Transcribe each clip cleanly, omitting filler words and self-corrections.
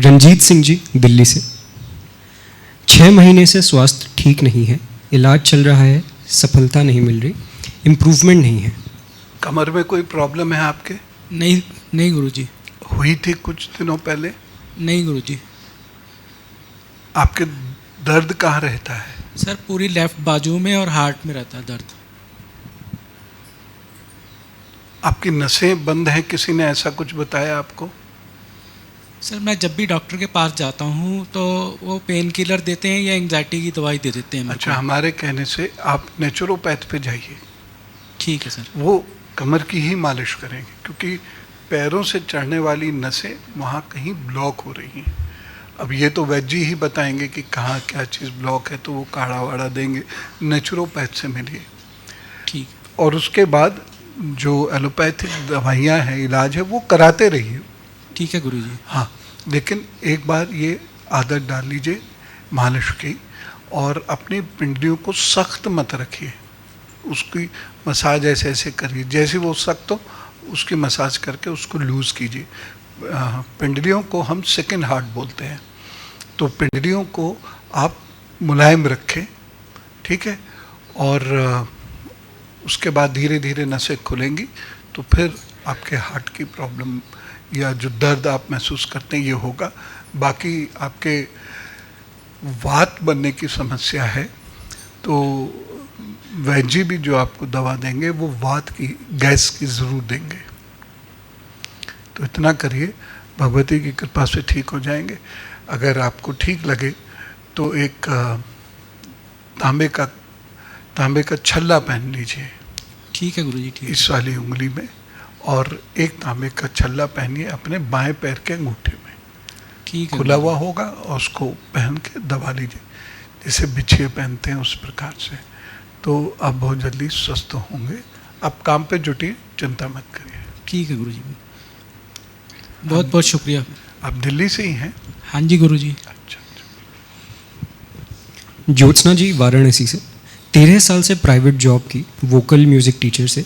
रंजीत सिंह जी, दिल्ली से। 6 महीने से स्वास्थ्य ठीक नहीं है, इलाज चल रहा है, सफलता नहीं मिल रही, इम्प्रूवमेंट नहीं है। कमर में कोई प्रॉब्लम है आपके? नहीं नहीं गुरुजी। हुई थी कुछ दिनों पहले? नहीं गुरुजी। आपके दर्द कहाँ रहता है? सर पूरी लेफ्ट बाजू में और हार्ट में रहता है दर्द। आपकी नसें बंद हैं, किसी ने ऐसा कुछ बताया आपको? सर मैं जब भी डॉक्टर के पास जाता हूँ तो वो पेन किलर देते हैं या एंग्जाइटी की दवाई दे देते हैं मेरे अच्छा, को। हमारे कहने से आप नेचुरोपैथ पे जाइए, ठीक है सर। वो कमर की ही मालिश करेंगे, क्योंकि पैरों से चढ़ने वाली नसें वहाँ कहीं ब्लॉक हो रही हैं। अब ये तो वैद्य ही बताएंगे कि कहाँ क्या चीज़ ब्लॉक है, तो वो काढ़ा वाढ़ा देंगे। नेचुरोपैथ से मिलिए, ठीक। और उसके बाद जो एलोपैथिक दवाइयाँ हैं, इलाज है, वो कराते रहिए। ठीक है गुरुजी। हाँ, लेकिन एक बार ये आदत डाल लीजिए मालिश की, और अपनी पिंडलियों को सख्त मत रखिए, उसकी मसाज ऐसे ऐसे करिए, जैसे वो सख्त हो उसकी मसाज करके उसको लूज़ कीजिए। पिंडलियों को हम सेकंड हार्ट बोलते हैं, तो पिंडलियों को आप मुलायम रखें, ठीक है। और उसके बाद धीरे धीरे नसें खुलेंगी, तो फिर आपके हार्ट की प्रॉब्लम या जो दर्द आप महसूस करते हैं ये होगा। बाकी आपके वात बनने की समस्या है, तो वैद्य भी जो आपको दवा देंगे वो वात की, गैस की ज़रूर देंगे। तो इतना करिए, भगवती की कृपा से ठीक हो जाएंगे। अगर आपको ठीक लगे तो एक तांबे का छल्ला पहन लीजिए। ठीक है गुरुजी, ठीक है। इस वाली उंगली में, और एक तांबे का छल्ला पहनिए अपने बाएं पैर के अंगूठे में, ठीक है। खुला हुआ होगा, और उसको पहन के दबा लीजिए, जैसे बिछिए पहनते हैं उस प्रकार से। तो आप बहुत जल्दी स्वस्थ होंगे। आप काम पे जुटिए, चिंता मत करिए। ठीक है गुरुजी, बहुत बहुत शुक्रिया। आप दिल्ली से ही हैं? हाँ जी गुरुजी। अच्छा। ज्योत्सना जी, वाराणसी से। 13 साल से प्राइवेट जॉब की, वोकल म्यूज़िक टीचर से,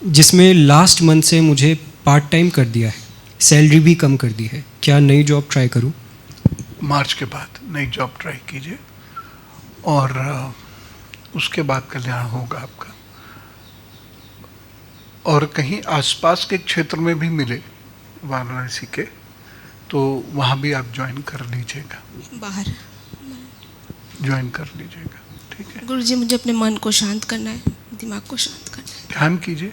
जिसमें लास्ट मंथ से मुझे पार्ट टाइम कर दिया है, सैलरी भी कम कर दी है। क्या नई जॉब ट्राई करूं? मार्च के बाद नई जॉब ट्राई कीजिए, और उसके बाद कल्याण होगा आपका। और कहीं आसपास के क्षेत्र में भी मिले वाराणसी के, तो वहाँ भी आप ज्वाइन कर लीजिएगा, बाहर ज्वाइन कर लीजिएगा, ठीक है। गुरुजी, मुझे अपने मन को शांत करना है, दिमाग को शांत करना है। ध्यान कीजिए,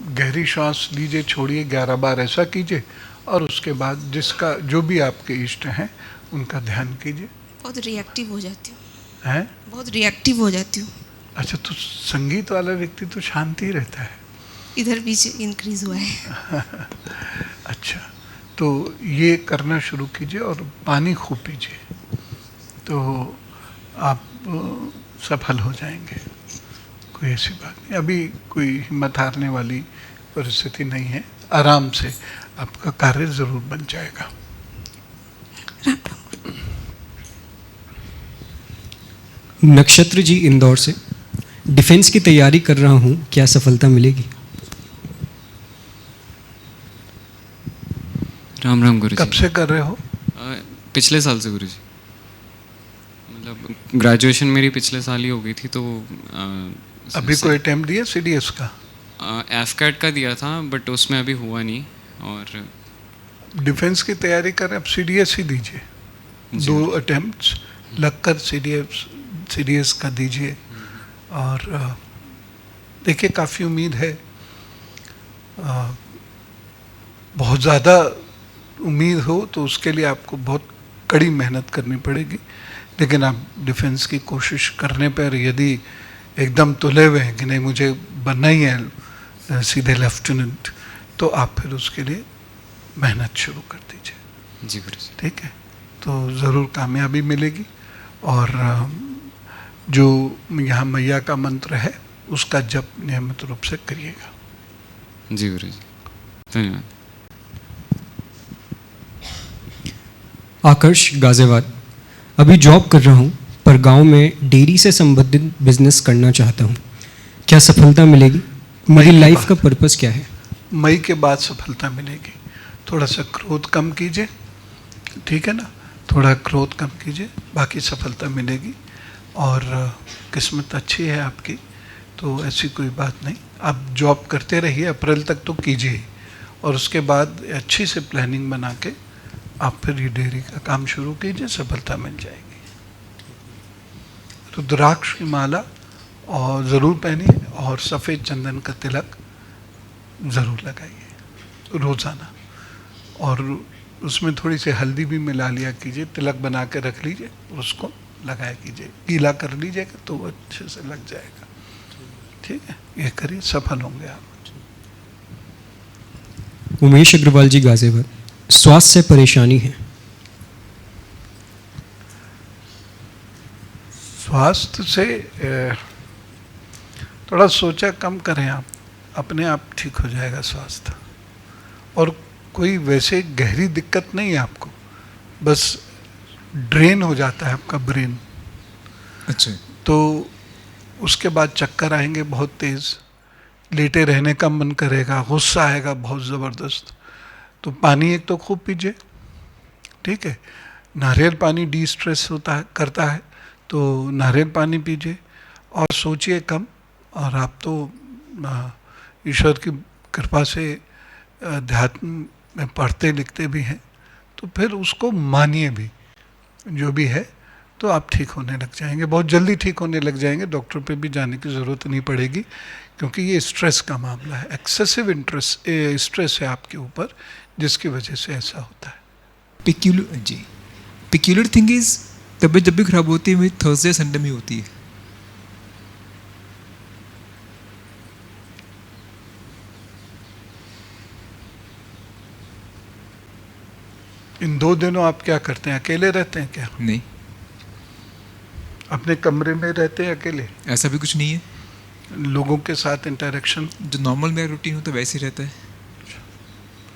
गहरी सांस लीजिए, छोड़िए, 11 बार ऐसा कीजिए, और उसके बाद जिसका जो भी आपके इष्ट हैं उनका ध्यान कीजिए। बहुत रिएक्टिव हो जाती हूँ। हैं? बहुत रिएक्टिव हो जाती हूँ। अच्छा, तो संगीत वाला व्यक्ति तो शांत ही रहता है। इधर भी इंक्रीज हुआ है। अच्छा, तो ये करना शुरू कीजिए, और पानी खूब पीजिए, तो आप सफल हो जाएंगे। कोई ऐसी बात नहीं, अभी कोई हिम्मत हारने वाली परिस्थिति नहीं है। आराम से आपका कार्य जरूर बन जाएगा। नक्षत्र जी, इंदौर से। डिफेंस की तैयारी कर रहा हूं, क्या सफलता मिलेगी? राम राम गुरुजी। कब से कर रहे हो? पिछले साल से गुरुजी, मतलब ग्रेजुएशन मेरी पिछले साल ही हो गई थी, तो अभी कोई अटेम्प्ट दिया सीडीएस का? एफकैट का दिया था, बट उसमें अभी हुआ नहीं। और डिफेंस की तैयारी करें, अब सीडीएस ही दीजिए। 2 अटेम्प्ट्स लगकर सीडीएस का दीजिए, और देखिए काफ़ी उम्मीद है। बहुत ज़्यादा उम्मीद हो तो उसके लिए आपको बहुत कड़ी मेहनत करनी पड़ेगी, लेकिन आप डिफेंस की कोशिश करने पर यदि एकदम तुले हुए हैं कि नहीं मुझे बनना ही है सीधे लेफ्टिनेंट, तो आप फिर उसके लिए मेहनत शुरू कर दीजिए। जी गुरुजी। ठीक है, तो ज़रूर कामयाबी मिलेगी। और जो यहाँ मैया का मंत्र है उसका जप नियमित रूप से करिएगा। जी गुरुजी, धन्यवाद। आकर्ष, गाजियाबाद। अभी जॉब कर रहा हूं, पर गांव में डेयरी से संबंधित बिजनेस करना चाहता हूं, क्या सफलता मिलेगी? मेरी लाइफ का पर्पस क्या है? मई के बाद सफलता मिलेगी। थोड़ा सा क्रोध कम कीजिए, ठीक है ना, थोड़ा क्रोध कम कीजिए, बाकी सफलता मिलेगी। और किस्मत अच्छी है आपकी, तो ऐसी कोई बात नहीं। आप जॉब करते रहिए, अप्रैल तक तो कीजिए, और उसके बाद अच्छी से प्लानिंग बना के आप फिर ये डेयरी का काम शुरू कीजिए, सफलता मिल जाएगी। रुद्राक्ष की माला और ज़रूर पहनिए, और सफ़ेद चंदन का तिलक ज़रूर लगाइए रोज़ाना, और उसमें थोड़ी सी हल्दी भी मिला लिया कीजिए, तिलक बना के रख लीजिए, उसको लगाया कीजिए, गीला कर लीजिएगा तो वो अच्छे से लग जाएगा। ठीक है, ये करिए, सफल होंगे आप। उमेश अग्रवाल जी, गाजियाबाद। स्वास्थ्य से परेशानी है। स्वास्थ्य से थोड़ा सोचा कम करें आप, अपने आप ठीक हो जाएगा स्वास्थ्य। और कोई वैसे गहरी दिक्कत नहीं है आपको, बस ड्रेन हो जाता है आपका ब्रेन। अच्छा। तो उसके बाद चक्कर आएंगे बहुत तेज़, लेटे रहने का मन करेगा, गुस्सा आएगा बहुत ज़बरदस्त। तो पानी एक तो खूब पीजिए, ठीक है। नारियल पानी डी स्ट्रेस होता है, करता है, तो नारियल पानी पीजिए। और सोचिए कम, और आप तो ईश्वर की कृपा से अध्यात्म में पढ़ते लिखते भी हैं, तो फिर उसको मानिए भी, जो भी है, तो आप ठीक होने लग जाएंगे, बहुत जल्दी ठीक होने लग जाएंगे। डॉक्टर पे भी जाने की ज़रूरत नहीं पड़ेगी, क्योंकि ये स्ट्रेस का मामला है, एक्सेसिव स्ट्रेस है आपके ऊपर, जिसकी वजह से ऐसा होता है। पिक्यूलर थिंग इज, तबीयत जब भी खराब होती है मेरी थर्सडे संडे में होती है। इन 2 दिनों आप क्या करते हैं? अकेले रहते हैं क्या? नहीं, अपने कमरे में रहते हैं अकेले? ऐसा भी कुछ नहीं है, लोगों के साथ इंटरेक्शन जो नॉर्मल मेरा रूटीन होता है वैसे ही रहता है।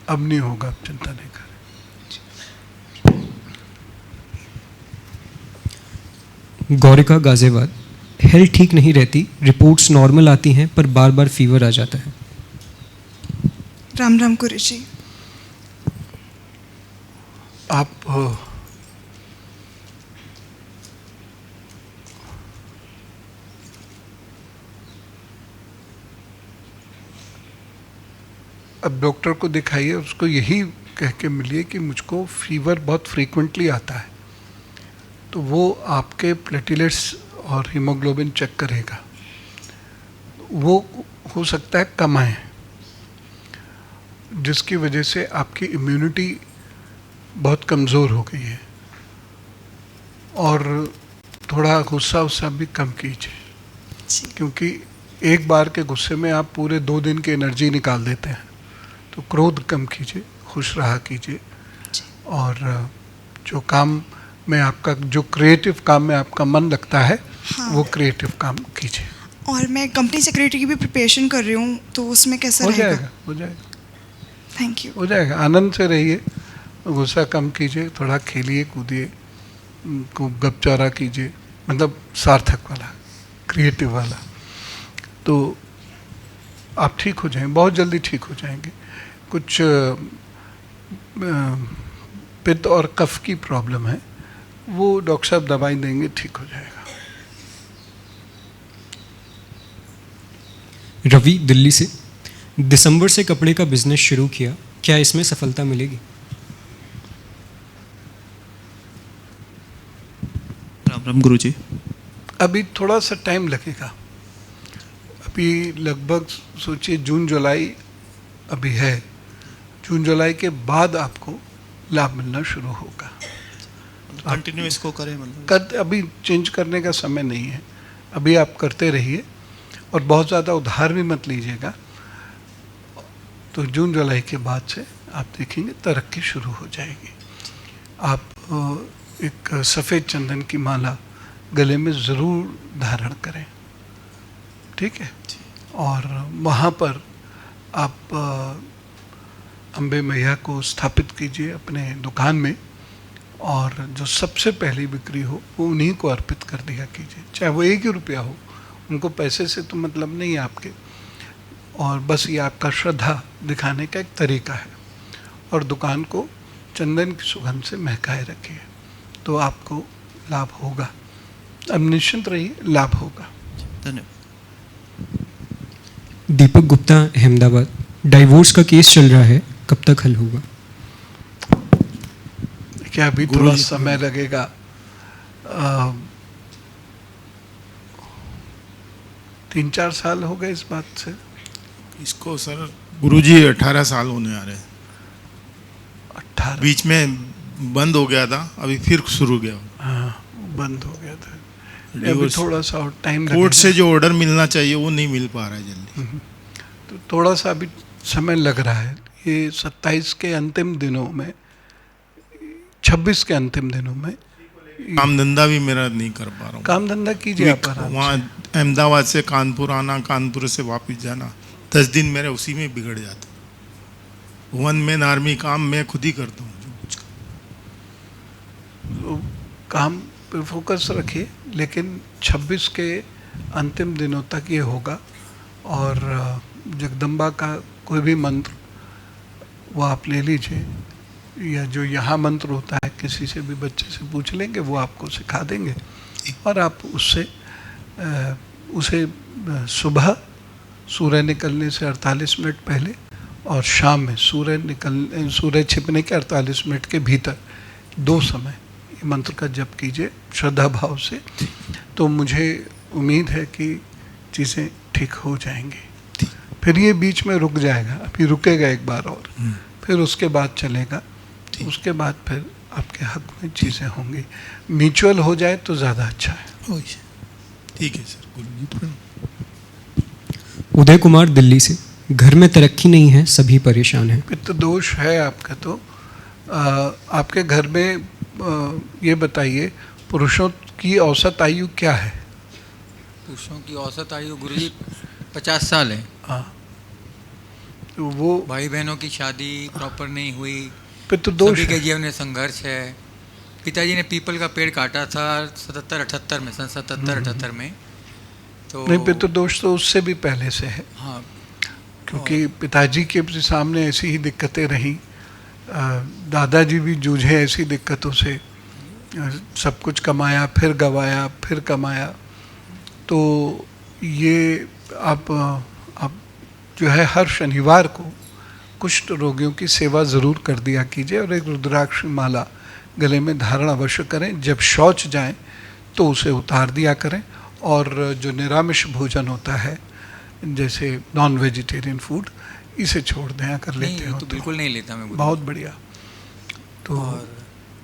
अब नहीं होगा, आप चिंता नहीं करें। गौरिका, गाजियाबाद। हेल्थ ठीक नहीं रहती, रिपोर्ट्स नॉर्मल आती हैं पर बार बार फीवर आ जाता है। राम राम गुरु जी। आप अब डॉक्टर को दिखाइए, उसको यही कह के मिलिए कि मुझको फीवर बहुत फ्रीक्वेंटली आता है, तो वो आपके प्लेटलेट्स और हीमोग्लोबिन चेक करेगा। वो हो सकता है कम आए, जिसकी वजह से आपकी इम्यूनिटी बहुत कमज़ोर हो गई है। और थोड़ा गुस्सा उस्सा भी कम कीजिए, क्योंकि एक बार के गुस्से में आप पूरे 2 दिन की एनर्जी निकाल देते हैं। तो क्रोध कम कीजिए, खुश रहा कीजिए, और जो काम में आपका, जो क्रिएटिव काम में आपका मन लगता है, हाँ। वो क्रिएटिव काम कीजिए। और मैं कंपनी सेक्रेटरी की भी प्रिपरेशन कर रही हूँ, तो उसमें कैसा रहेगा? हो जाएगा, थैंक यू। हो जाएगा। आनंद से रहिए, गुस्सा कम कीजिए, थोड़ा खेलिए कूदिए, को गपचारा कीजिए, मतलब सार्थक वाला, क्रिएटिव वाला, तो आप ठीक हो जाएंगे, बहुत जल्दी ठीक हो जाएंगे। कुछ पित्त और कफ की प्रॉब्लम है, वो डॉक्टर साहब दवाई देंगे, ठीक हो जाएगा। रवि, दिल्ली से। दिसंबर से कपड़े का बिजनेस शुरू किया, क्या इसमें सफलता मिलेगी? राम राम गुरु जी। अभी थोड़ा सा टाइम लगेगा, अभी लगभग सोचिए जून जुलाई अभी है, जून जुलाई के बाद आपको लाभ मिलना शुरू होगा। कंटिन्यू इसको करें, मतलब अभी चेंज करने का समय नहीं है, अभी आप करते रहिए, और बहुत ज़्यादा उधार भी मत लीजिएगा। तो जून जुलाई के बाद से आप देखेंगे तरक्की शुरू हो जाएगी। आप एक सफ़ेद चंदन की माला गले में ज़रूर धारण करें, ठीक है। और वहाँ पर आप अम्बे मैया को स्थापित कीजिए अपने दुकान में, और जो सबसे पहली बिक्री हो वो उन्हीं को अर्पित कर दिया कीजिए, चाहे वो 1 ही रुपया हो, उनको पैसे से तो मतलब नहीं है आपके। और बस ये आपका श्रद्धा दिखाने का एक तरीका है। और दुकान को चंदन की सुगंध से महकाए रखिए, तो आपको लाभ होगा। अब निश्चिंत रहिए, लाभ होगा। धन्यवाद। दीपक गुप्ता, अहमदाबाद। डाइवोर्स का केस चल रहा है, कब तक हल होगा? क्या अभी थोड़ा समय लगेगा। 3-4 साल हो गए इस बात से। इसको सर गुरुजी 18 साल होने आ रहे हैं। 18 बीच में बंद हो गया था, अभी फिर शुरू गया। हाँ, बंद हो गया था। अभी डिवोर्स थोड़ा सा और टाइम कोर्ट से जो ऑर्डर मिलना चाहिए वो नहीं मिल पा रहा है जल्दी। तो थोड़ा सा अभी समय लग रहा है। ये 27 के अंतिम दिनों में, 26 के अंतिम दिनों में काम धंधा भी मेरा नहीं कर पा रहा हूँ। काम धंधा कीजिए आप आराम से। वहाँ अहमदाबाद से कानपुर आना, कानपुर से वापस जाना, 10 दिन मेरे उसी में बिगड़ जाते। 1 मैन आर्मी काम मैं खुद ही करता हूँ। तो काम पे फोकस रखिए, लेकिन 26 के अंतिम दिनों तक ये होगा। और जगदम्बा का कोई भी मंत्र वो आप ले लीजिए, या जो यहाँ मंत्र होता है किसी से भी बच्चे से पूछ लेंगे, वो आपको सिखा देंगे। और आप उससे उसे सुबह सूर्य निकलने से 48 मिनट पहले और शाम में सूर्य छिपने के 48 मिनट के भीतर 2 समय ये मंत्र का जप कीजिए श्रद्धा भाव से। तो मुझे उम्मीद है कि चीज़ें ठीक हो जाएंगी। फिर ये बीच में रुक जाएगा, अभी रुकेगा एक बार और, फिर उसके बाद चलेगा। उसके बाद फिर आपके हक में चीज़ें होंगी। म्यूचुअल हो जाए तो ज़्यादा अच्छा है। ठीक है सर, गुरुजी प्रणाम। उदय कुमार, दिल्ली से। घर में तरक्की नहीं है, सभी परेशान हैं। पित्त दोष है आपका। तो आपके घर में ये बताइए, पुरुषों की औसत आयु क्या है? पुरुषों की औसत आयु गुरुजी 50 साल है। हाँ, तो वो भाई बहनों की शादी प्रॉपर नहीं हुई, पित्त दोष सभी के है। जीवन में संघर्ष है। पिताजी ने पीपल का पेड़ काटा था 77-78 में, सन 77-78 में। तो नहीं, पित्त दोष तो उससे भी पहले से है। हाँ, क्योंकि पिताजी के सामने ऐसी ही दिक्कतें रहीं, दादाजी भी जूझे ऐसी दिक्कतों से, सब कुछ कमाया फिर गवाया फिर कमाया। तो ये आप जो है हर शनिवार को कुष्ठ रोगियों की सेवा ज़रूर कर दिया कीजिए, और एक रुद्राक्ष माला गले में धारण अवश्य करें। जब शौच जाएं तो उसे उतार दिया करें। और जो निरामिष भोजन होता है, जैसे नॉन वेजिटेरियन फूड, इसे छोड़ दें अगर लेते हो तो बिल्कुल नहीं लेता मैं। बहुत बढ़िया। तो और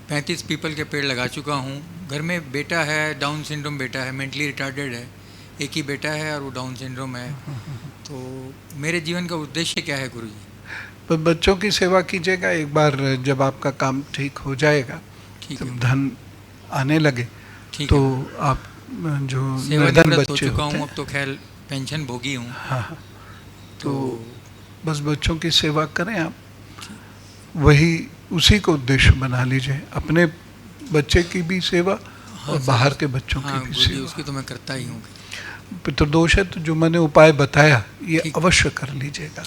35 पीपल के पेड़ लगा चुका हूँ। घर में बेटा है, डाउन सिंड्रोम बेटा है, मेंटली रिटार्डेड है। एक ही बेटा है और वो डाउन सिंड्रोम है। तो मेरे जीवन का उद्देश्य क्या है गुरुजी? पर बच्चों की सेवा कीजिएगा। एक बार जब आपका काम ठीक हो जाएगा, जब धन आने लगे, तो आप जो निर्धन बच्चे हो चुका हूँ, अब तो खैर पेंशन भोगी हूँ। हाँ, तो बस बच्चों की सेवा करें आप, वही उसी को उद्देश्य बना लीजिए। अपने बच्चे की भी सेवा और बाहर के बच्चों की भी सेवा। उसकी तो मैं करता ही हूँ। पितृदोष है तो जो मैंने उपाय बताया ये अवश्य कर लीजिएगा।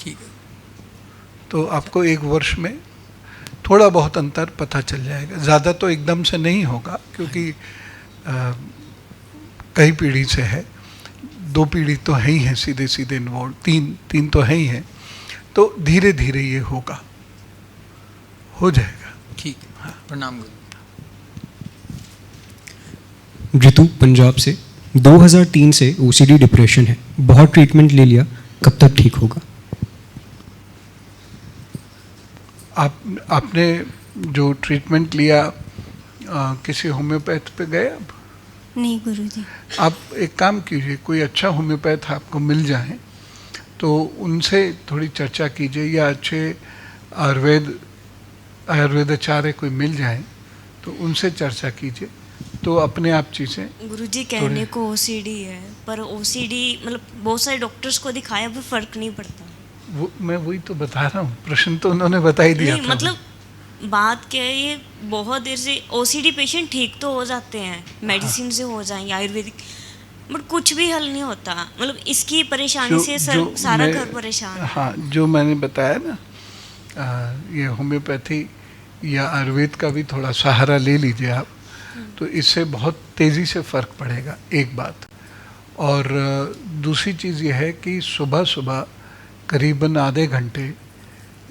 तो आपको 1 वर्ष में थोड़ा बहुत अंतर पता चल जाएगा। ज़्यादा तो एकदम से नहीं होगा, क्योंकि कई पीढ़ी से है। 2 पीढ़ी तो है ही है सीधे सीधे इन्वॉल्व, 3 तो है ही है। तो धीरे धीरे ये होगा, हो जाएगा। ठीक है। हाँ, प्रणाम गुरु। ऋतु, पंजाब से। 2003 से OCD डिप्रेशन है, बहुत ट्रीटमेंट ले लिया, कब तक ठीक होगा? आपने जो ट्रीटमेंट लिया किसी होम्योपैथ पे गए आप? नहीं गुरुजी। आप एक काम कीजिए, कोई अच्छा होम्योपैथ आपको मिल जाए तो उनसे थोड़ी चर्चा कीजिए, या अच्छे आयुर्वेदाचार्य कोई मिल जाए तो उनसे चर्चा कीजिए, तो अपने आप चीज़ें। गुरुजी कहने को OCD है, पर OCD मतलब बहुत सारे डॉक्टर्स को दिखाया पर फर्क नहीं पड़ता। वो मैं वही तो बता रहा हूँ, प्रश्न तो उन्होंने बता ही दिया था। मतलब बात क्या है, ये बहुत देर से OCD पेशेंट ठीक तो हो जाते हैं, मेडिसिन से हो जाएंगे, आयुर्वेदिक, बट कुछ भी हल नहीं होता। मतलब इसकी परेशानी से सारा घर परेशान है। हाँ, जो मैंने बताया ना, ये होम्योपैथी या आयुर्वेद का भी थोड़ा सहारा ले लीजिए आप, तो इससे बहुत तेज़ी से फ़र्क पड़ेगा, एक बात। और दूसरी चीज़ ये है कि सुबह सुबह करीबन आधे घंटे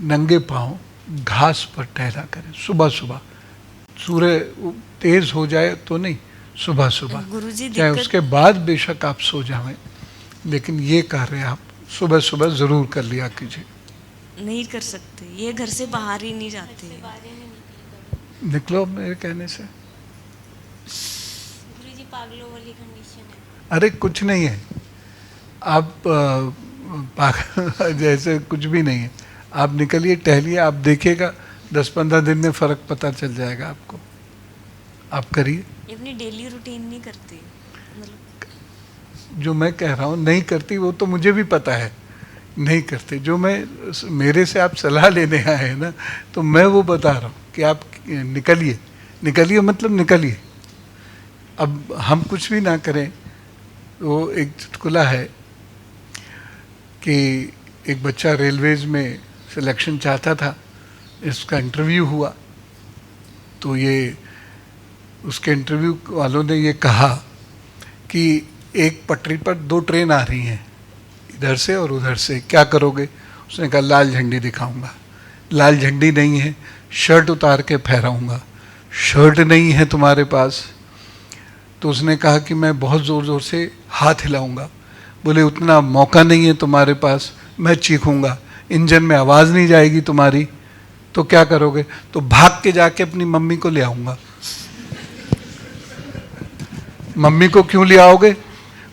नंगे पाँव घास पर टहला करें सुबह सुबह। सूर्य तेज़ हो जाए तो नहीं, सुबह सुबह, गुरुजी चाहे उसके बाद बेशक आप सो जाएं, लेकिन ये कार्य आप सुबह सुबह ज़रूर कर लिया कीजिए। नहीं कर सकते, ये घर से बाहर ही नहीं जाते। निकलो मेरे कहने से। गुरुजी पागलों वाली कंडीशन है। अरे कुछ नहीं है, आप पागल जैसे कुछ भी नहीं है। आप निकलिए, टहलिए, आप देखिएगा 10-15 दिन में फ़र्क पता चल जाएगा आपको। आप करिए। अपनी डेली रूटीन नहीं करती, जो मैं कह रहा हूँ नहीं करती वो तो मुझे भी पता है, नहीं करते। जो मेरे से आप सलाह लेने आए हैं ना, तो मैं वो बता रहा हूँ कि आप निकलिए। निकलिए मतलब निकलिए। अब हम कुछ भी ना करें। वो एक चुटकुला है कि एक बच्चा रेलवेज में सिलेक्शन चाहता था, इसका इंटरव्यू हुआ, तो ये उसके इंटरव्यू वालों ने ये कहा कि एक पटरी पर 2 ट्रेन आ रही हैं, इधर से और उधर से, क्या करोगे? उसने कहा लाल झंडी दिखाऊंगा। लाल झंडी नहीं है, शर्ट उतार के फहराऊंगा। शर्ट नहीं है तुम्हारे पास, तो उसने कहा कि मैं बहुत ज़ोर ज़ोर से हाथ हिलाऊंगा। बोले उतना मौका नहीं है तुम्हारे पास, मैं चीखूंगा, इंजन में आवाज़ नहीं जाएगी तुम्हारी, तो क्या करोगे? तो भाग के जाके अपनी मम्मी को ले आऊँगा। मम्मी को क्यों ले आओगे?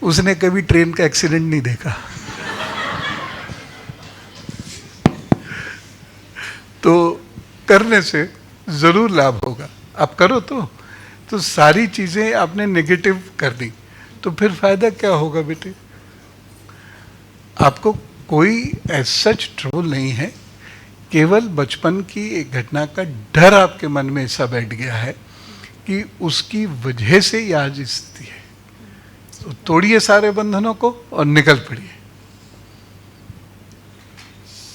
उसने कभी ट्रेन का एक्सीडेंट नहीं देखा। तो करने से ज़रूर लाभ होगा। आप करो तो सारी चीज़ें आपने नेगेटिव कर दी, तो फिर फ़ायदा क्या होगा बेटे? आपको कोई एज सच ट्रबल नहीं है, केवल बचपन की एक घटना का डर आपके मन में ऐसा बैठ गया है कि उसकी वजह से ये आज स्थिति है। तो तोड़िए सारे बंधनों को और निकल पड़िए।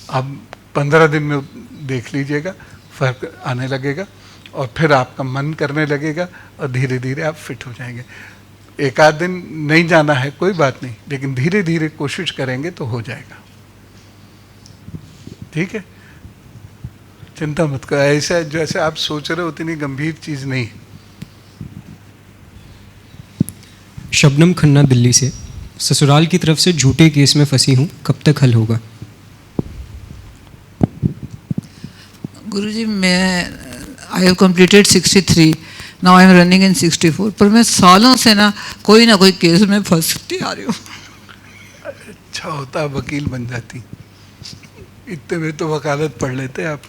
अब 15 दिन में देख लीजिएगा, फर्क आने लगेगा और फिर आपका मन करने लगेगा और धीरे धीरे आप फिट हो जाएंगे। एक आध दिन नहीं जाना है कोई बात नहीं, लेकिन धीरे धीरे कोशिश करेंगे तो हो जाएगा। ठीक है, चिंता मत करो। ऐसा जैसे आप सोच रहे हो उतनी गंभीर चीज़ नहीं है। शबनम खन्ना दिल्ली से, ससुराल की तरफ से झूठे केस में फंसी हूँ, कब तक हल होगा? गुरुजी, मैं I have completed 63, now I am running in 64, पर मैं सालों से ना कोई केस में फंसती आ रही हूँ। अच्छा होता वकील बन जाती, इतने में तो वकालत पढ़ लेते आप।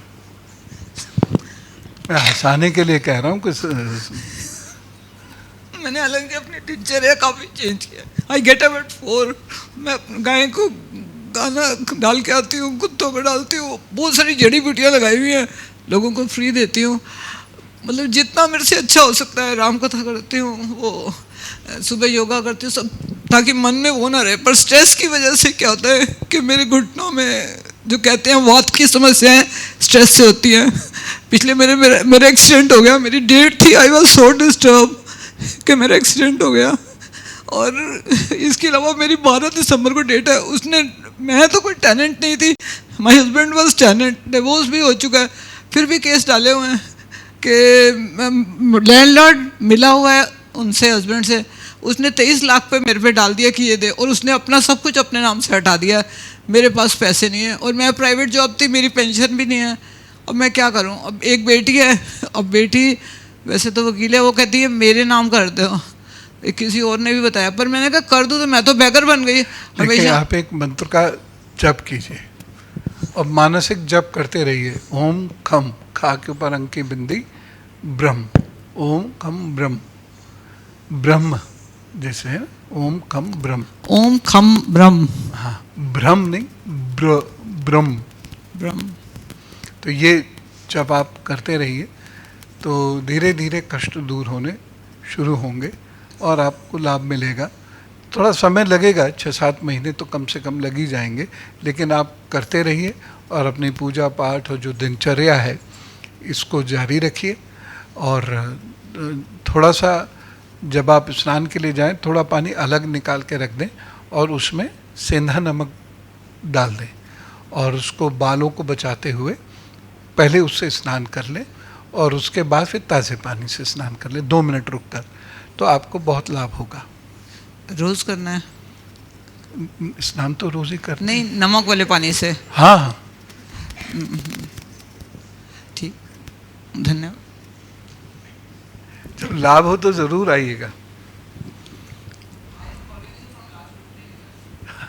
मैं हंसाने के लिए कह रहा हूँ कि मैंने हालांकि अपनी दिनचर्या काफ़ी चेंज किया। आई गेट अप एट 4, मैं गाय को गाना डाल के आती हूँ, कुत्तों को डालती हूँ, बहुत सारी जड़ी बूटियाँ लगाई हुई हैं, लोगों को फ्री देती हूँ। मतलब जितना मेरे से अच्छा हो सकता है, राम कथा करती हूँ, वो सुबह योगा करती हूँ, सब, ताकि मन में वो ना रहे। पर स्ट्रेस की वजह से क्या होता है कि मेरे घुटनों में जो कहते हैं वात की समस्याएं स्ट्रेस से होती हैं। पिछले मेरा एक्सीडेंट हो गया, मेरी डेट थी, आई वॉज सो डिस्टर्ब कि मेरा एक्सीडेंट हो गया। और इसके अलावा मेरी 12 दिसंबर को डेट है। उसने, मैं तो कोई टेनेंट नहीं थी, my husband was tenant, divorce भी हो चुका है, फिर भी केस डाले हुए हैं कि लैंडलॉर्ड मिला हुआ है उनसे, हस्बैंड से, उसने 23 लाख पे मेरे पे डाल दिया कि ये दे, और उसने अपना सब कुछ अपने नाम से हटा दिया। मेरे पास पैसे नहीं है और मैं प्राइवेट जॉब थी, मेरी पेंशन भी नहीं है। अब मैं क्या करूं? अब एक बेटी है, अब बेटी वैसे तो वकील है, वो कहती है मेरे नाम कर दो, किसी और ने भी बताया, पर मैंने कहा कर दूं तो मैं तो बेगर बन गई हमेशा। आप एक मंत्र का जप कीजिए और मानसिक जप करते रहिए। ओम खम, खा के ऊपर अंक की बिंदी, ब्रह्म, ओम खम ब्रह्म, ब्रह्म जैसे है, ओम खम ब्रह्म, ओम खम ब्रह्म। हाँ, ब्रह्म नहीं, ब्रह्म ब्रह्म। तो ये जब आप करते रहिए तो धीरे धीरे कष्ट दूर होने शुरू होंगे और आपको लाभ मिलेगा। थोड़ा समय लगेगा, 6-7 महीने तो कम से कम लग ही जाएंगे, लेकिन आप करते रहिए और अपनी पूजा पाठ और जो दिनचर्या है इसको जारी रखिए। और थोड़ा सा जब आप स्नान के लिए जाएं, थोड़ा पानी अलग निकाल के रख दें और उसमें सेंधा नमक डाल दें और उसको बालों को बचाते हुए पहले उससे स्नान कर लें और उसके बाद फिर ताज़े पानी से स्नान कर लें 2 मिनट रुक कर, तो आपको बहुत लाभ होगा। रोज करना है? स्नान तो रोज ही करना नहीं, नमक वाले पानी से। हाँ हाँ, ठीक, धन्यवाद। जब लाभ हो तो जरूर आइएगा।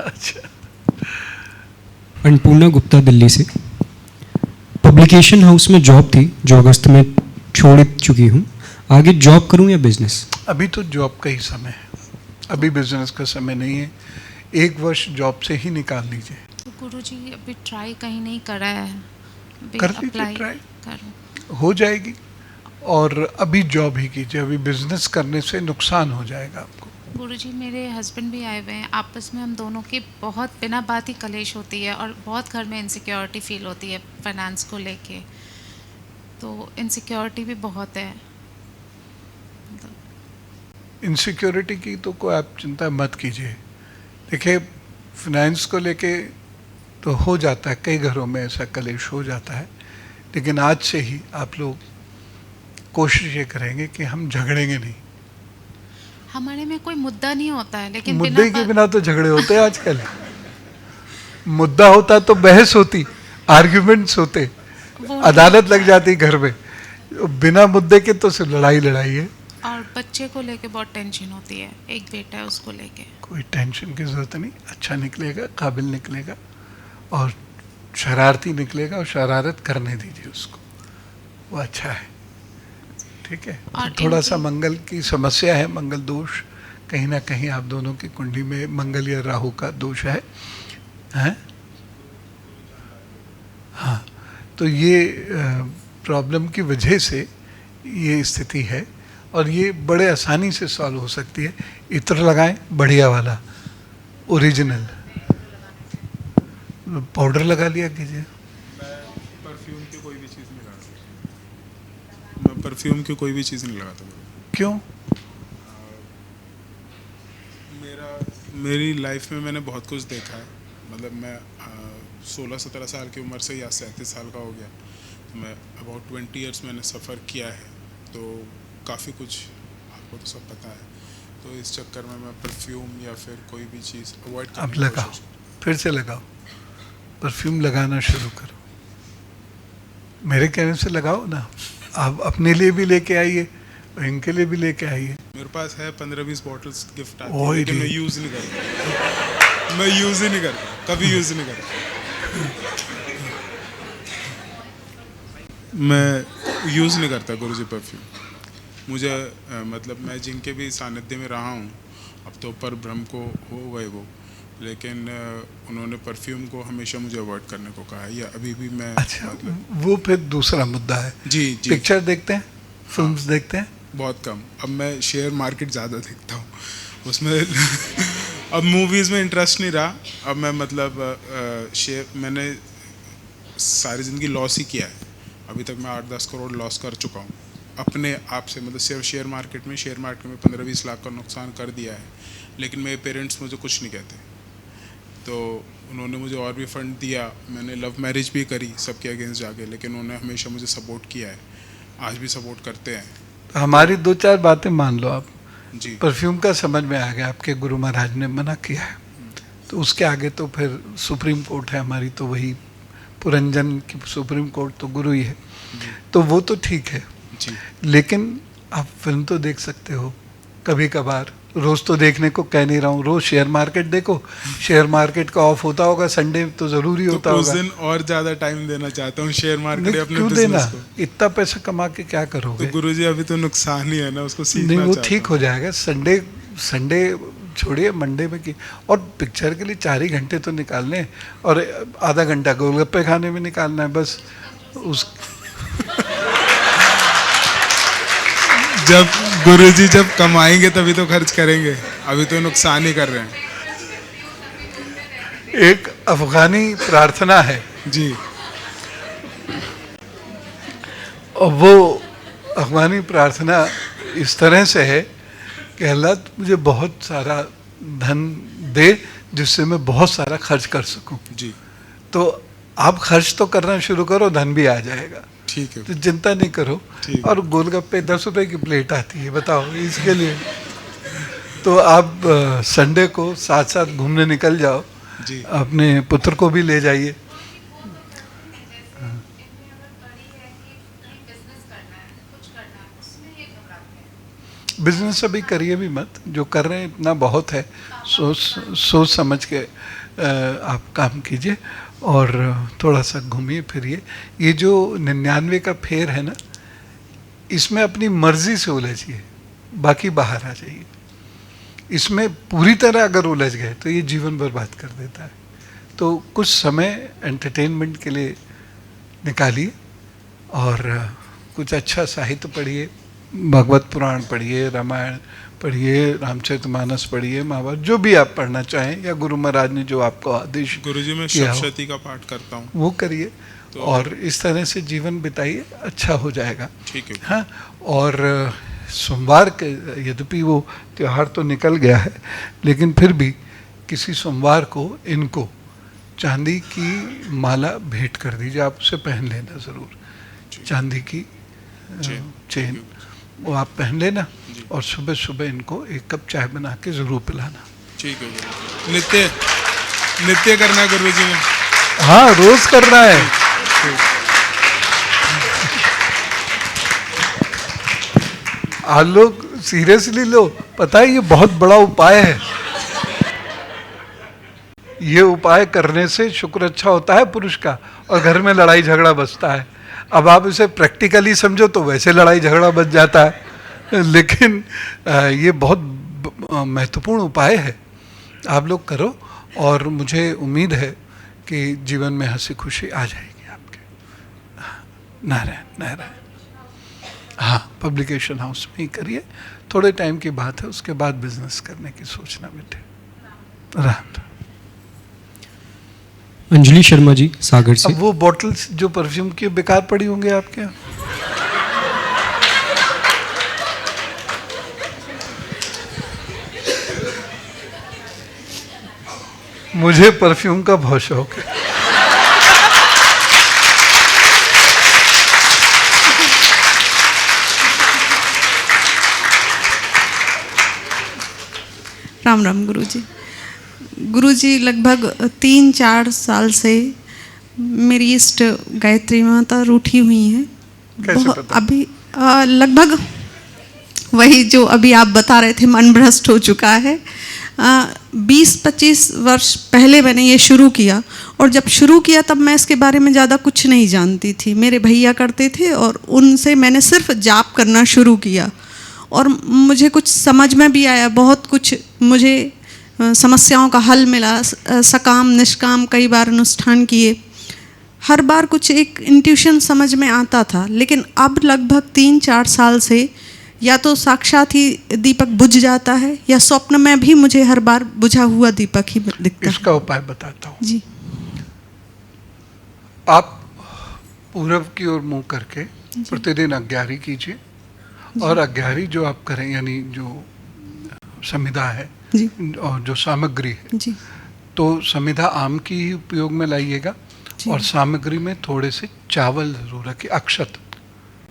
अच्छा, अन्नपूर्णा गुप्ता दिल्ली से। पब्लिकेशन हाउस में जॉब थी जो अगस्त में छोड़ चुकी हूँ। आगे जॉब करूँ या बिजनेस? अभी तो जॉब का ही समय है, अभी बिजनेस का समय नहीं है। 1 वर्ष जॉब से ही निकाल लीजिए। तो गुरुजी अभी ट्राई कहीं नहीं करा है, कर लीजिए ट्राई, हो जाएगी। और अभी जॉब ही कीजिए, अभी बिजनेस करने से नुकसान हो जाएगा आपको। गुरुजी मेरे हस्बैंड भी आए हुए हैं, आपस में हम दोनों की बहुत बिना बात ही कलेश होती है और बहुत घर में इनसिक्योरिटी फील होती है फाइनेंस को लेके, तो इनसिक्योरिटी भी बहुत है। इनसिक्योरिटी की तो कोई आप चिंता मत कीजिए। देखिए, फाइनेंस को लेके तो हो जाता है, कई घरों में ऐसा कलेश हो जाता है, लेकिन आज से ही आप लोग कोशिश ये करेंगे कि हम झगड़ेंगे नहीं। हमारे में कोई मुद्दा नहीं होता है, लेकिन मुद्दे के बिना तो झगड़े होते हैं आजकल। मुद्दा होता तो बहस होती, आर्ग्यूमेंट्स होते, अदालत लग जाती घर में। बिना मुद्दे के तो सिर्फ लड़ाई है। और बच्चे को लेके बहुत टेंशन होती है, एक बेटा है उसको लेके। कोई टेंशन की जरूरत नहीं, अच्छा निकलेगा, काबिल निकलेगा और शरारती निकलेगा, और शरारत करने दीजिए उसको, वो अच्छा है। ठीक है, तो थोड़ा सा मंगल की समस्या है, मंगल दोष कहीं ना कहीं आप दोनों की कुंडली में मंगल या राहु का दोष है, हैं? हाँ, तो ये प्रॉब्लम की वजह से ये स्थिति है और ये बड़े आसानी से सॉल्व हो सकती है। इत्र लगाएं बढ़िया वाला, ओरिजिनल। पाउडर लगा लिया कीजिए। परफ्यूम की कोई भी चीज़ नहीं लगाता। मैं परफ्यूम की कोई भी चीज़ नहीं लगाता। क्यों? मेरी लाइफ में मैंने बहुत कुछ देखा है। मतलब मैं 16-17 साल की उम्र से या 37 साल का हो गया, तो मैं अबाउट 20 ईयर्स मैंने सफ़र किया है, तो काफ़ी कुछ आपको तो सब पता है। तो इस चक्कर में मैं परफ्यूम या फिर कोई भी चीज़ अवॉइड करने अब लगाओ, फिर से लगाओ, परफ्यूम लगाना शुरू करो। मेरे कहने से लगाओ ना, आप अपने लिए भी लेके आइए और इनके लिए भी लेके आइए। मेरे पास है 15-20 बॉटल्स गिफ्ट आती है, लेकिन मैं यूज़ नहीं करता। मैं यूज़ ही नहीं करता, कभी यूज़ नहीं करता। मैं यूज़ नहीं करता गुरुजी परफ्यूम। मुझे मतलब मैं जिनके भी सानिध्य में रहा हूँ, अब तो पर ब्रह्म को हो गए वो, लेकिन उन्होंने परफ्यूम को हमेशा मुझे अवॉइड करने को कहा है, या अभी भी मैं। अच्छा, मतलब वो फिर दूसरा मुद्दा है। जी जी। पिक्चर देखते हैं, फिल्म्स देखते हैं? बहुत कम। अब मैं शेयर मार्केट ज़्यादा देखता हूँ उसमें। अब मूवीज़ में इंटरेस्ट नहीं रहा। अब मैं मतलब मैंने सारी ज़िंदगी लॉस ही किया है। अभी तक मैं 8-10 करोड़ लॉस कर चुका हूँ अपने आप से, मतलब सिर्फ शेयर मार्केट में 15-20 लाख का नुकसान कर दिया है। लेकिन मेरे पेरेंट्स मुझे कुछ नहीं कहते, तो उन्होंने मुझे और भी फंड दिया। मैंने लव मैरिज भी करी सबके अगेंस्ट जाके, लेकिन उन्होंने हमेशा मुझे सपोर्ट किया है, आज भी सपोर्ट करते हैं। तो हमारी 2-4 बातें मान लो आप। जी। परफ्यूम का समझ में आ गया, आपके गुरु महाराज ने मना किया है, तो उसके आगे तो फिर सुप्रीम कोर्ट है हमारी, तो वही पुरंजन की सुप्रीम कोर्ट तो गुरु ही है, तो वो तो ठीक है जी। लेकिन आप फिल्म तो देख सकते हो कभी कभार, रोज तो देखने को कह नहीं रहा हूँ। रोज शेयर मार्केट देखो, शेयर मार्केट का ऑफ होता होगा, संडे तो जरूरी होता तो होगा। उस दिन और ज्यादा टाइम देना चाहता हूँ शेयर मार्केट अपने क्यों बिजनेस देना? को। इतना पैसा कमा के क्या करोगे? तो गुरुजी अभी तो नुकसान ही है ना, उसको सीखना नहीं, वो चाहता ठीक हो जाएगा। संडे छोड़िए, मंडे में की, और पिक्चर के लिए 4 ही घंटे तो निकालने, और आधा घंटा गोलगप्पे खाने में निकालना है बस। उस जब गुरुजी जब कमाएंगे तभी तो खर्च करेंगे, अभी तो नुकसान ही कर रहे हैं। एक अफगानी प्रार्थना है जी। और वो अखवानी प्रार्थना इस तरह से है कि अल्लाह मुझे बहुत सारा धन दे जिससे मैं बहुत सारा खर्च कर सकूं। जी। तो आप खर्च तो करना शुरू करो, धन भी आ जाएगा। ठीक है। तो चिंता नहीं करो। और गोलगप्पे 10 रुपए की प्लेट आती है, बताओ इसके लिए। तो आप संडे को साथ साथ घूमने निकल जाओ जी। अपने पुत्र को भी ले जाइए। बिजनेस अभी करिए भी मत, जो कर रहे हैं इतना बहुत है। सोच समझ के आप काम कीजिए और थोड़ा सा घूमिए फिरिए। ये जो 99 का फेर है ना, इसमें अपनी मर्जी से उलझिए, बाकी बाहर आ जाइए। इसमें पूरी तरह अगर उलझ गए तो ये जीवन बर्बाद कर देता है। तो कुछ समय एंटरटेनमेंट के लिए निकालिए और कुछ अच्छा साहित्य पढ़िए, भगवत पुराण पढ़िए, रामायण पढ़िए, रामचरितमानस पढ़िए, महाभारत, जो भी आप पढ़ना चाहें, या गुरु महाराज ने जो आपको आदेश गुरुजी मैं किया हो, सप्तशती का पाठ करता हूँ, वो करिए। तो और इस तरह से जीवन बिताइए, अच्छा हो जाएगा। ठीक है। हाँ, और सोमवार के, यद्यपि वो त्यौहार तो निकल गया है, लेकिन फिर भी किसी सोमवार को इनको चांदी की माला भेंट कर दीजिए। आप उसे पहन लेना ज़रूर, चांदी की चेन वो आप पहन लेना, और सुबह सुबह इनको एक कप चाय बना के ज़रूर पिलाना। ठीक है। नित्य करना है गुरुजी ने? हाँ, रोज करना है। आप लोग सीरियसली लो, पता है ये बहुत बड़ा उपाय है। ये उपाय करने से शुक्र अच्छा होता है पुरुष का, और घर में लड़ाई झगड़ा बचता है। अब आप इसे प्रैक्टिकली समझो तो वैसे लड़ाई झगड़ा बच जाता है, लेकिन ये बहुत महत्वपूर्ण उपाय है। आप लोग करो, और मुझे उम्मीद है कि जीवन में हंसी खुशी आ जाएगी आपके। नारायण नारायण। हाँ, पब्लिकेशन हाउस में ही करिए, थोड़े टाइम की बात है, उसके बाद बिजनेस करने की सोचना बेटे। राम। अंजलि शर्मा जी सागर से। अब वो बॉटल्स जो परफ्यूम की बेकार पड़ी होंगे आपके यहाँ? मुझे परफ्यूम का बहुत शौक है। राम राम गुरुजी। गुरुजी, लगभग 3-4 साल से मेरी इष्ट गायत्री माता रूठी हुई हैं। कैसे पता? अभी लगभग वही जो अभी आप बता रहे थे, मन भ्रष्ट हो चुका है। 20-25 वर्ष पहले मैंने ये शुरू किया, और जब शुरू किया तब मैं इसके बारे में ज़्यादा कुछ नहीं जानती थी। मेरे भैया करते थे और उनसे मैंने सिर्फ जाप करना शुरू किया, और मुझे कुछ समझ में भी आया, बहुत कुछ मुझे समस्याओं का हल मिला। सकाम निष्काम कई बार अनुष्ठान किए, हर बार कुछ एक इंट्यूशन समझ में आता था। लेकिन अब लगभग 3-4 साल से या तो साक्षात ही दीपक बुझ जाता है, या स्वप्न में भी मुझे हर बार बुझा हुआ दीपक ही दिखता है। इसका उपाय बताता हूँ जी। आप पूरब की ओर मुंह करके प्रतिदिन अग्यारी कीजिए, और अग्यारी जो आप करें, यानी जो समिधा है जी, और जो सामग्री है जी, तो समिधा आम की ही उपयोग में लाइएगा, और सामग्री में थोड़े से चावल जरूर रखिए, अक्षत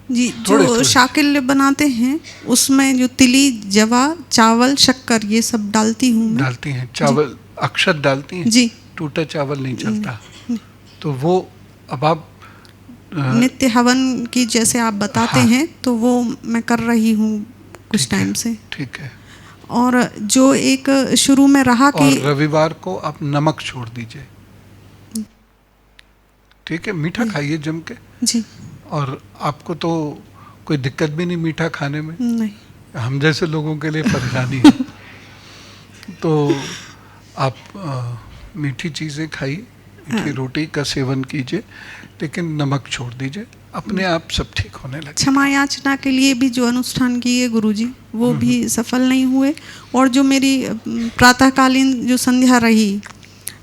जी। जो शाकिल बनाते हैं उसमें जो तिली, जवा, चावल, शक्कर ये सब डालती हूँ मैं। डालती हैं चावल, अक्षत डालती हैं जी। टूटा चावल नहीं चलता। तो वो अब आप नित्य हवन की जैसे आप बताते हैं, तो वो मैं कर रही हूँ कुछ टाइम से। ठीक है। और जो एक शुरू में रहा कि और रविवार को आप नमक छोड़ दीजिए, ठीक है? मीठा खाइए जम के जी। और आपको तो कोई दिक्कत भी नहीं मीठा खाने में, नहीं, हम जैसे लोगों के लिए परेशानी है। तो आप मीठी चीज़ें खाइए, मीठी रोटी का सेवन कीजिए, लेकिन नमक छोड़ दीजिए, अपने आप सब ठीक होने लगे। क्षमा याचना के लिए भी जो अनुष्ठान किए गुरुजी, वो भी सफल नहीं हुए, और जो मेरी प्रातःकालीन जो संध्या रही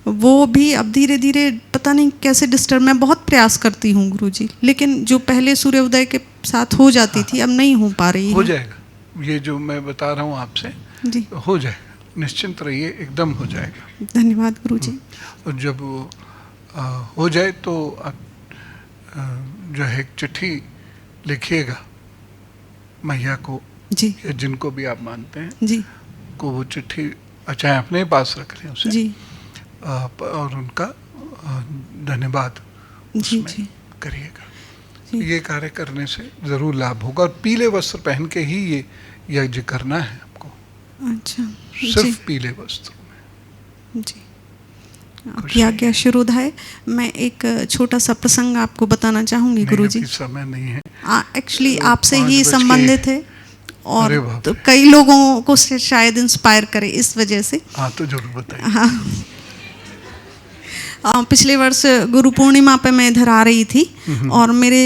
वो भी अब धीरे धीरे पता नहीं कैसे डिस्टर्ब, मैं बहुत प्रयास करती हूँ गुरुजी, लेकिन जो पहले सूर्योदय के साथ हो जाती थी, अब नहीं हो पा रही हो है। जाएगा, ये जो मैं बता रहा हूँ आपसे जी हो जाएगा, निश्चिंत रहिए, एकदम हो जाएगा। धन्यवाद गुरुजी। और जब वो हो जाए तो आप जो है एक चिट्ठी लिखिएगा मैया को जी या जिनको भी आप मानते हैं जी को, वो चिट्ठी चाहे अपने पास रख लें उसे जी और उनका धन्यवाद जी उसमें जी करिएगा। जी। ये कार्य करने से ज़रूर लाभ होगा। और पीले वस्त्र पहन के ही ये यज्ञ करना है आपको, अच्छा सिर्फ जी पीले वस्त्रों में। जी आपकी आज्ञा शिरोधाय। मैं एक छोटा सा प्रसंग आपको बताना चाहूँगी गुरुजी। समय नहीं है एक्चुअली आपसे 5 ही बज के- संबंधित है और अरे बाप तो कई लोगों को से शायद इंस्पायर करे इस वजह से। हाँ तो जरूर बताइए। हाँ पिछले वर्ष गुरु पूर्णिमा पे मैं इधर आ रही थी और मेरे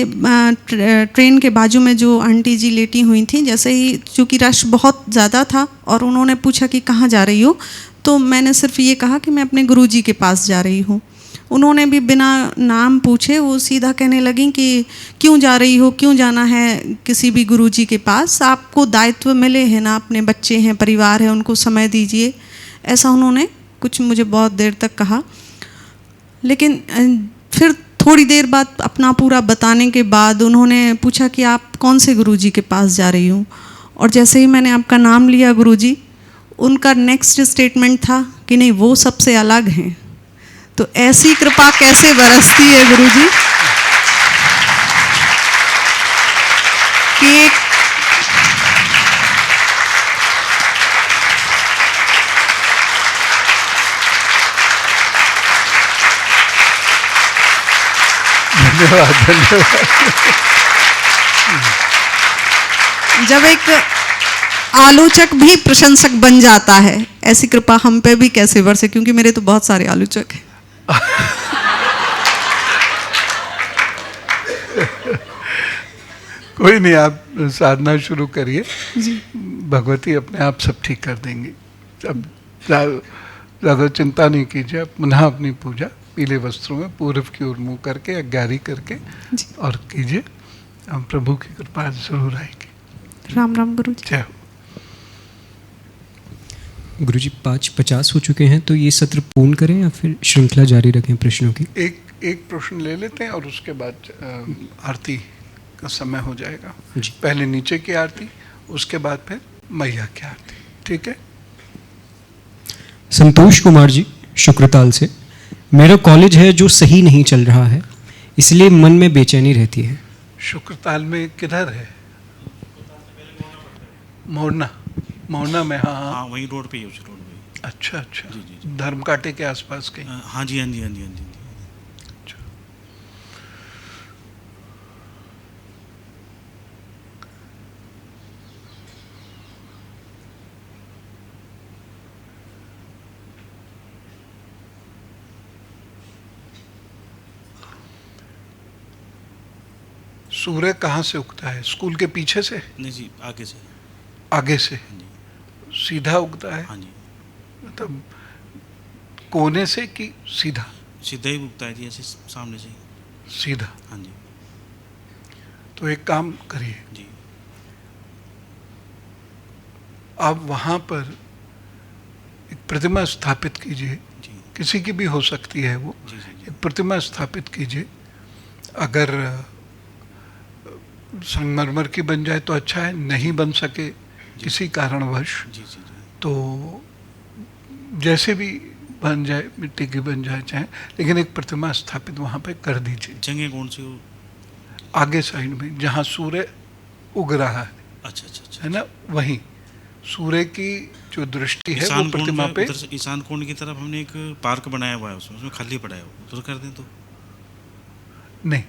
ट्रेन के बाजू में जो आंटी जी लेटी हुई थी, जैसे ही चूँकि रश बहुत ज़्यादा था और उन्होंने पूछा कि कहाँ जा रही हो, तो मैंने सिर्फ ये कहा कि मैं अपने गुरुजी के पास जा रही हूँ। उन्होंने भी बिना नाम पूछे वो सीधा कहने लगी कि क्यों जा रही हो, क्यों जाना है किसी भी गुरुजी के पास, आपको दायित्व मिले हैं ना, अपने बच्चे हैं, परिवार है, उनको समय दीजिए। ऐसा उन्होंने कुछ मुझे बहुत देर तक कहा। लेकिन फिर थोड़ी देर बाद अपना पूरा बताने के बाद उन्होंने पूछा कि आप कौन से गुरुजी के पास जा रही हूँ, और जैसे ही मैंने आपका नाम लिया गुरुजी, उनका नेक्स्ट स्टेटमेंट था कि नहीं वो सबसे अलग हैं। तो ऐसी कृपा कैसे बरसती है गुरुजी कि एक धन्यवाद धन्यवाद। जब एक आलोचक भी प्रशंसक बन जाता है, ऐसी कृपा हम पे भी कैसे बरसे, क्योंकि मेरे तो बहुत सारे आलोचक हैं। कोई नहीं, आप साधना शुरू करिए, जी भगवती अपने आप सब ठीक कर देंगी। अब ज़्यादा चिंता नहीं कीजिए, आप पुनः अपनी पूजा पीले वस्त्रों में पूर्व की ओर मुँह करके अज्ञारी करके और कीजिए, हम प्रभु की कृपा जरूर आएगी। राम राम गुरुजी। जय हो। गुरुजी 5:50 हो चुके हैं, तो ये सत्र पूर्ण करें या फिर श्रृंखला जारी रखें प्रश्नों की? एक प्रश्न ले लेते हैं और उसके बाद आरती का समय हो जाएगा। जी। पहले नीचे की आरती, उसके बाद फिर मैया की आरती, ठीक है? संतोष कुमार जी शुक्रताल से, मेरा कॉलेज है जो सही नहीं चल रहा है, इसलिए मन में बेचैनी रहती है। शुक्रताल में किधर है? मोरना, मोरना में। हाँ हाँ वही रोड पे ही, उस रोड पे। अच्छा अच्छा, जी जी जी। धर्म कांटे के आसपास कहीं? हाँ जी हाँ जी हाँ जी हाँ जी। सूर्य कहाँ से उगता है? स्कूल के पीछे से? नहीं जी, आगे से। आगे से हाँ जी सीधा उगता है? हाँ जी। मतलब कोने से कि सीधा? सीधा ही उगता है जी, ऐसे सामने से ही। सीधा। हाँ जी। तो एक काम करिए, जी आप वहाँ पर एक प्रतिमा स्थापित कीजिए, जी किसी की भी हो सकती है वो। जी जी एक प्रतिमा स्थापित कीजिए, अगर संगमरमर की बन जाए तो अच्छा है, नहीं बन सके किसी कारणवश जी जी जी। तो जैसे भी बन जाए, मिट्टी की बन जाए चाहे, लेकिन एक प्रतिमा स्थापित वहाँ पे कर दीजिए। जगह कौन सी हो? आगे साइड में जहाँ सूर्य उग रहा है, अच्छा अच्छा अच्छा। है ना, वहीं सूर्य की जो दृष्टि है वो ईशान कोण प्रतिमा में, पे। उधर से ईशान कोण की तरफ हमने एक पार्क बनाया हुआ है, उसमें खाली पड़ा है, उधर कर दें तो? नहीं,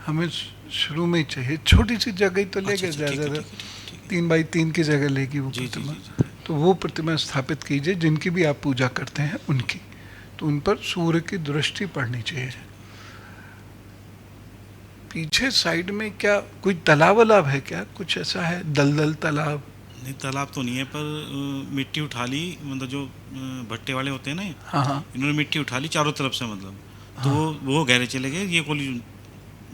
हमें शुरू में ही चाहिए, छोटी सी जगह तो लेके अच्छा, ठीक है, ज़्यादा ठीक है। 3x3 की जगह लेगी वो जी जी प्रतिमा। जी जी। तो वो प्रतिमा स्थापित कीजिए, जिनकी भी आप पूजा करते हैं उनकी, तो उन पर सूर्य की दृष्टि पड़नी चाहिए। पीछे साइड में क्या कोई तालाब वालाब है क्या, कुछ ऐसा है? दलदल तालाब? नहीं तालाब तो नहीं है, पर मिट्टी उठा ली, मतलब जो भट्टे वाले होते हैं ना, हाँ हाँ इन्होंने मिट्टी उठा ली चारों तरफ से, मतलब तो वो गहरे चले गए, ये कोली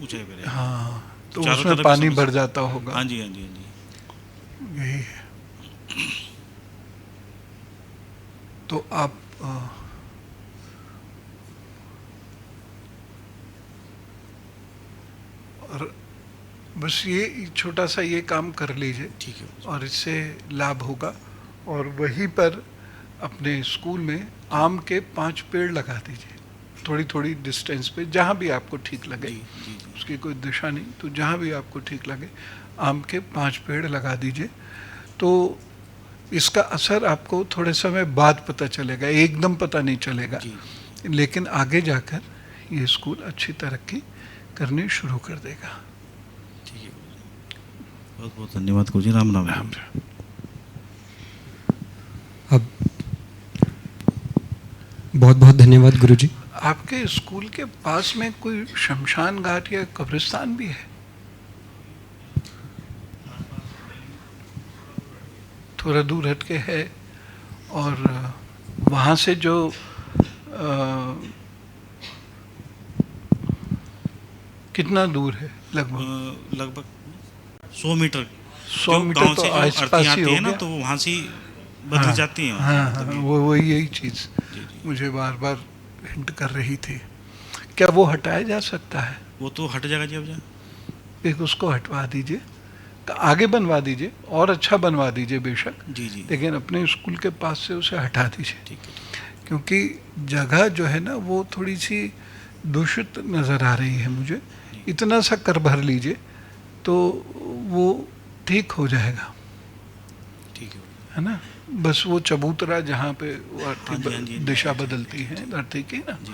ऊंचाई पे रहे। हाँ, तो चारों उसमें तरफ पानी समस्या- भर जाता होगा। हाँ जी, हाँ जी, हाँ जी। यही है। तो आप और बस ये छोटा सा ये काम कर लीजिए, ठीक है, और इससे लाभ होगा। और वहीं पर अपने स्कूल में आम के 5 पेड़ लगा दीजिए, थोड़ी थोड़ी डिस्टेंस पे, जहाँ भी आपको ठीक लगे। जी, जी, जी। उसकी कोई दिशा नहीं, तो जहाँ भी आपको ठीक लगे आम के 5 पेड़ लगा दीजिए। तो इसका असर आपको थोड़े समय बाद पता चलेगा, एकदम पता नहीं चलेगा, जी। लेकिन आगे जाकर ये स्कूल अच्छी तरक्की करनी शुरू कर देगा। ठीक है गुरुजी, बहुत बहुत धन्यवाद गुरुजी। राम राम। राम राम। अब बहुत बहुत धन्यवाद गुरुजी। आपके स्कूल के पास में कोई शमशान घाट या कब्रिस्तान भी है? थोड़ा दूर हटके है, और वहाँ से जो कितना दूर है लगभग? लगभग 100 मीटर। 100 मीटर गांव तो से जो आसपास आरती ही आती हो है ना, गया। तो वहाँ से ही बदल हाँ, जाती है। हाँ, मतलब ये- वो यही चीज़ मुझे बार बार हिंट कर रही थी। क्या वो हटाया जा सकता है? वो तो हट जाएगा जी अब जा। एक उसको हटवा दीजिए, आगे बनवा दीजिए, और अच्छा बनवा दीजिए बेशक, जी जी, लेकिन अपने स्कूल के पास से उसे हटा दीजिए। ठीक है। क्योंकि जगह जो है ना वो थोड़ी सी दूषित नज़र आ रही है मुझे। इतना सा कर भर लीजिए तो वो ठीक हो जाएगा, ठीक है ना। बस वो चबूतरा जहाँ पे वो हाँ जी, हाँ जी, हाँ जी, दिशा ठीक, बदलती है धरती की ना, जी,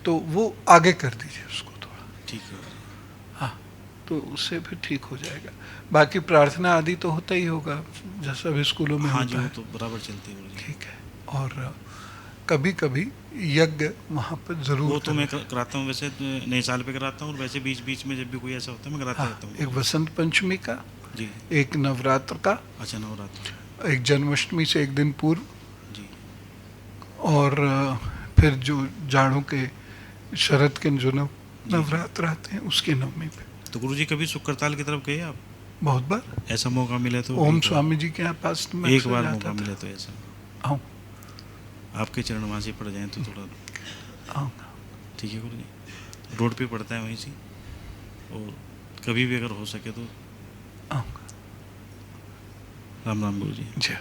तो वो आगे कर दीजिए उसको थोड़ा। ठीक है। हाँ, तो उससे फिर ठीक हो जाएगा। बाकी प्रार्थना आदि तो होता ही होगा, जैसा भी स्कूलों में हाँ जी, होता वो है। तो बराबर चलती है गुरुजी। ठीक है। और कभी कभी यज्ञ वहाँ पर जरूर वो तो मैं करें। कराता हूँ, वैसे नए साल पे कराता हूँ, और वैसे बीच बीच में जब भी कोई ऐसा होता है मैं कराता रहता हाँ, हूँ। एक वसंत पंचमी का, जी। एक नवरात्र का, अच्छा, नवरात्र। एक जन्माष्टमी से एक दिन पूर्व, जी। और फिर जो जाड़ों के शरद के जो नवरात्र आते हैं उसकी नवमी पे। तो गुरुजी कभी शुक्रताल की तरफ गए आप? बहुत बार। ऐसा मौका मिले तो ओम एक बार- स्वामी जी के यहाँ पास तो मैं एक अक्सर बार जाता मौका था। मिले तो ऐसा आऊँ आपके चरण वहाँ से पड़ जाएं तो थोड़ा आऊँगा। ठीक है गुरुजी। रोड पे पड़ता है वहीं से, और कभी भी अगर हो सके तो आऊँगा। राम राम गुरुजी। जय